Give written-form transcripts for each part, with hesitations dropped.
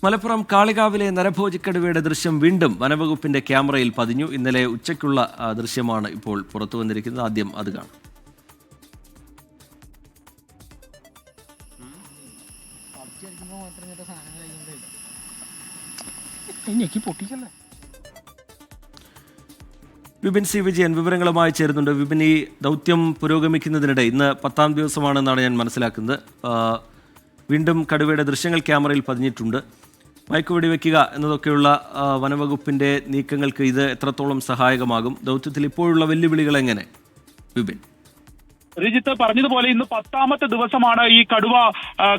മലപ്പുറം കാളികാവിലെ നരഭോജിക്കടുവയുടെ ദൃശ്യം വീണ്ടും വനവകുപ്പിന്റെ ക്യാമറയിൽ പതിഞ്ഞു. ഇന്നലെ ഉച്ചയ്ക്കുള്ള ദൃശ്യമാണ് ഇപ്പോൾ പുറത്തു വന്നിരിക്കുന്നത്. ആദ്യം അത് കാണാം. വിപിൻ സി വിജയൻ വിവരങ്ങളുമായി ചേരുന്നുണ്ട്. വിപിൻ, ഈ ദൗത്യം പുരോഗമിക്കുന്നതിനിടെ ഇന്ന് 10ാം ദിവസമാണെന്നാണ് ഞാൻ മനസ്സിലാക്കുന്നത്. വീണ്ടും കടുവയുടെ ദൃശ്യങ്ങൾ ക്യാമറയിൽ പതിഞ്ഞിട്ടുണ്ട്. മയക്കുവെടി വയ്ക്കുക എന്നതൊക്കെയുള്ള വനവകുപ്പിന്റെ നീക്കങ്ങൾക്ക് ഇത് എത്രത്തോളം സഹായകമാകും? ദൗത്യത്തിൽ ഇപ്പോഴുള്ള വെല്ലുവിളികൾ എങ്ങനെ, വിപിൻ? രജിത്ത് പറഞ്ഞതുപോലെ ഇന്ന് 10ാമത്തെ ദിവസമാണ് ഈ കടുവ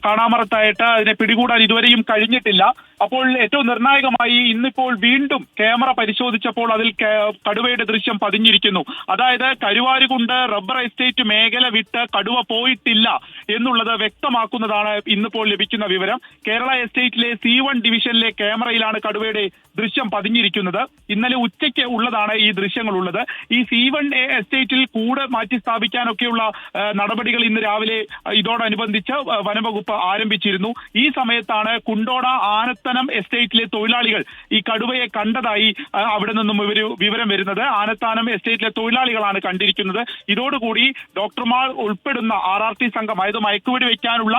കാണാമറത്തായിട്ട്. അതിനെ പിടികൂടാൻ ഇതുവരെയും കഴിഞ്ഞിട്ടില്ല. അപ്പോൾ ഏറ്റവും നിർണായകമായി ഇന്നിപ്പോൾ വീണ്ടും ക്യാമറ പരിശോധിച്ചപ്പോൾ അതിൽ കടുവയുടെ ദൃശ്യം പതിഞ്ഞിരിക്കുന്നു. അതായത് കരുവാരുകുണ്ട് റബ്ബർ എസ്റ്റേറ്റ് മേഖല വിട്ട് കടുവ പോയിട്ടില്ല എന്നുള്ളത് വ്യക്തമാക്കുന്നതാണ് ഇന്നിപ്പോൾ ലഭിക്കുന്ന വിവരം. കേരള എസ്റ്റേറ്റിലെ C1 ഡിവിഷനിലെ ക്യാമറയിലാണ് കടുവയുടെ ദൃശ്യം പതിഞ്ഞിരിക്കുന്നത്. ഇന്നലെ ഉച്ചയ്ക്ക് ഉള്ളതാണ് ഈ ദൃശ്യങ്ങൾ ഉള്ളത്. ഈ C1 എസ്റ്റേറ്റിൽ കൂട് മാറ്റി സ്ഥാപിക്കാനൊക്കെയുള്ള നടപടികൾ ഇന്ന് രാവിലെ ഇതോടനുബന്ധിച്ച് വനംവകുപ്പ് ആരംഭിച്ചിരുന്നു. ഈ സമയത്താണ് കുണ്ടോട ആനത്തനം എസ്റ്റേറ്റിലെ തൊഴിലാളികൾ ഈ കടുവയെ കണ്ടതായി അവിടെ നിന്നും വിവരം വരുന്നത്. ആനത്താനം എസ്റ്റേറ്റിലെ തൊഴിലാളികളാണ് കണ്ടിരിക്കുന്നത്. ഇതോടുകൂടി ഡോക്ടർമാർ ഉൾപ്പെടുന്ന RRT സംഘം, അതായത് മയക്കുവെടി വയ്ക്കാനുള്ള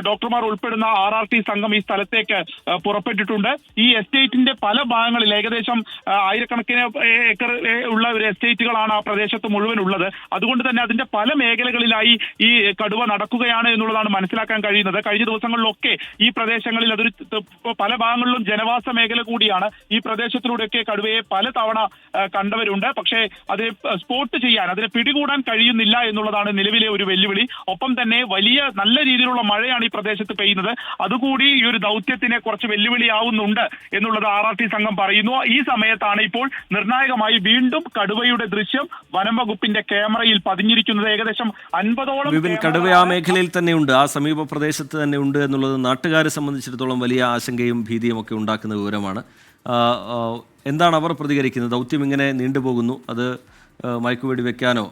ഡോക്ടർമാർ ഉൾപ്പെടുന്ന RRT സംഘം ഈ സ്ഥലത്തേക്ക് പുറപ്പെട്ടിട്ടുണ്ട്. ഈ എസ്റ്റേറ്റിന്റെ പല ഭാഗങ്ങളിൽ ഏകദേശം ആയിരക്കണക്കിന് ഏക്കർ ഉള്ള ഒരു എസ്റ്റേറ്റുകളാണ് ആ പ്രദേശത്ത് മുഴുവൻ ഉള്ളത്. അതുകൊണ്ട് തന്നെ അതിന്റെ പല മേഖലകളിലായി ഈ കടുവ നടക്കുകയാണ് എന്നുള്ളതാണ് മനസ്സിലാക്കാൻ കഴിയുന്നത്. കഴിഞ്ഞ ദിവസങ്ങളിലൊക്കെ ഈ പ്രദേശങ്ങളിൽ അതൊരു പല ഭാഗങ്ങളിലും ജനവാസ മേഖല കൂടിയാണ്. ഈ പ്രദേശത്തിലൂടെയൊക്കെ കടുവയെ പലതവണ കണ്ടവരുണ്ട്. പക്ഷേ അത് സ്പോട്ട് ചെയ്യാൻ, അതിനെ പിടികൂടാൻ കഴിയുന്നില്ല എന്നുള്ളതാണ് നിലവിലെ ഒരു വെല്ലുവിളി. ഒപ്പം തന്നെ നല്ല രീതിയിലുള്ള മഴയാണ് ഈ പ്രദേശത്ത് പെയ്യുന്നത്. അതുകൂടി ഈ ഒരു ദൗത്യത്തിനെ കുറച്ച് വെല്ലുവിളിയാവുന്നുണ്ട് എന്നുള്ളത് RRT സംഘം പറയുന്നു. ഈ സമയത്താണ് ഇപ്പോൾ നിർണായകമായി വീണ്ടും കടുവയുടെ ദൃശ്യം വനം വകുപ്പിന്റെ ക്യാമറയിൽ പതിഞ്ഞിരിക്കുന്നത്. ഏകദേശം 50ഓളം കടുവ ആ മേഖലയിൽ തന്നെയുണ്ട്, ആ സമീപ പ്രദേശത്ത് തന്നെ ഉണ്ട് എന്നുള്ളത് നാട്ടുകാരെ സംബന്ധിച്ചിടത്തോളം വലിയ ആശങ്കയും ഭീതിയും ഒക്കെ ഉണ്ടാക്കുന്ന വിവരമാണ്. എന്താണ് അവർ പ്രതികരിക്കുന്നത്? ദൗത്യം ഇങ്ങനെ നീണ്ടുപോകുന്നു, അത് മയക്കുവെടി വെക്കാനോ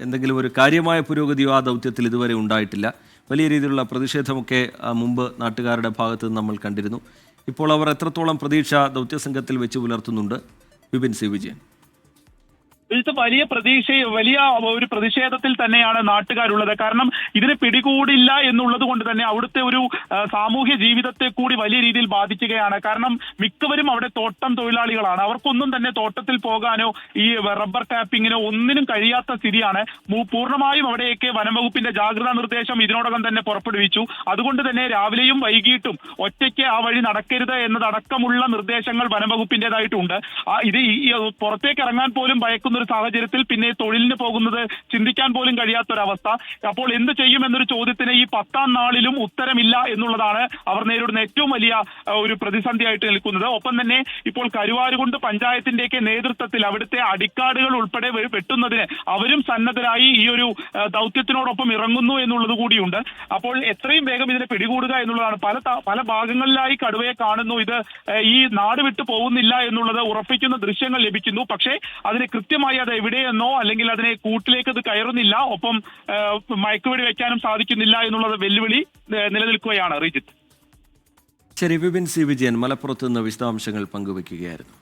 എന്തെങ്കിലും ഒരു കാര്യമായ പുരോഗതിയോ ആ ദൗത്യത്തിൽ ഇതുവരെ ഉണ്ടായിട്ടില്ല. വലിയ രീതിയിലുള്ള പ്രതിഷേധമൊക്കെ മുമ്പ് നാട്ടുകാരുടെ ഭാഗത്ത് നിന്ന് നമ്മൾ കണ്ടിരുന്നു. ഇപ്പോൾ അവർ എത്രത്തോളം പ്രതീക്ഷ ദൗത്യസംഘത്തിൽ വെച്ച് പുലർത്തുന്നുണ്ട്, വിപിൻ സി വിജയൻ? വലിയ ഒരു പ്രതിഷേധത്തിൽ തന്നെയാണ് നാട്ടുകാരുള്ളത്. കാരണം ഇതിനെ പിടികൂടില്ല എന്നുള്ളത് കൊണ്ട് തന്നെ അവിടുത്തെ ഒരു സാമൂഹ്യ ജീവിതത്തെ കൂടി വലിയ രീതിയിൽ ബാധിക്കുകയാണ്. കാരണം മിക്കവരും അവിടെ തോട്ടം തൊഴിലാളികളാണ്. അവർക്കൊന്നും തന്നെ തോട്ടത്തിൽ പോകാനോ ഈ റബ്ബർ ടാപ്പിങ്ങിനോ ഒന്നിനും കഴിയാത്ത സ്ഥിതിയാണ്. പൂർണ്ണമായും അവിടെയൊക്കെ വനംവകുപ്പിന്റെ ജാഗ്രതാ നിർദ്ദേശം ഇതിനോടകം തന്നെ പുറപ്പെടുവിച്ചു. അതുകൊണ്ട് തന്നെ രാവിലെയും വൈകിട്ടും ഒറ്റയ്ക്ക് ആ വഴി നടക്കരുത് എന്നതടക്കമുള്ള നിർദ്ദേശങ്ങൾ വനംവകുപ്പിന്റേതായിട്ടുണ്ട്. ഇത് പുറത്തേക്ക് ഇറങ്ങാൻ പോലും ഭയക്കുന്ന സാഹചര്യത്തിൽ പിന്നെ തൊഴിലിന് പോകുന്നത് ചിന്തിക്കാൻ പോലും കഴിയാത്തൊരവസ്ഥ. അപ്പോൾ എന്ത് ചെയ്യുമെന്നൊരു ചോദ്യത്തിന് ഈ 10ാം നാളിലും ഉത്തരമില്ല എന്നുള്ളതാണ് അവർ നേരിടുന്ന ഏറ്റവും വലിയ ഒരു പ്രതിസന്ധിയായിട്ട് നിൽക്കുന്നത്. ഒപ്പം തന്നെ ഇപ്പോൾ കരുവാരുകുണ്ട് പഞ്ചായത്തിന്റെയൊക്കെ നേതൃത്വത്തിൽ അവിടുത്തെ അടിക്കാടുകൾ ഉൾപ്പെടെ വെട്ടുന്നതിന് അവരും സന്നദ്ധരായി ഈ ഒരു ദൗത്യത്തിനോടൊപ്പം ഇറങ്ങുന്നു എന്നുള്ളത് കൂടിയുണ്ട്. അപ്പോൾ എത്രയും വേഗം ഇതിനെ പിടികൂടുക എന്നുള്ളതാണ്. പല ഭാഗങ്ങളിലായി കടുവയെ കാണുന്നു. ഇത് ഈ നാട് വിട്ടു പോകുന്നില്ല എന്നുള്ളത് ഉറപ്പിക്കുന്ന ദൃശ്യങ്ങൾ ലഭിക്കുന്നു. പക്ഷേ അതിന് കൃത്യമായി അത് എവിടെയെന്നോ അല്ലെങ്കിൽ അതിനെ കൂട്ടിലേക്ക് അത് കയറുന്നില്ല. ഒപ്പം മയക്കുവെടി വെക്കാനും സാധിക്കുന്നില്ല എന്നുള്ളത് വെല്ലുവിളി നിലനിൽക്കുകയാണ്. റിജിത്ത്. ശരി, വിപിൻ സി വിജയൻ മലപ്പുറത്ത് നിന്ന് വിശദാംശങ്ങൾ പങ്കുവയ്ക്കുകയായിരുന്നു.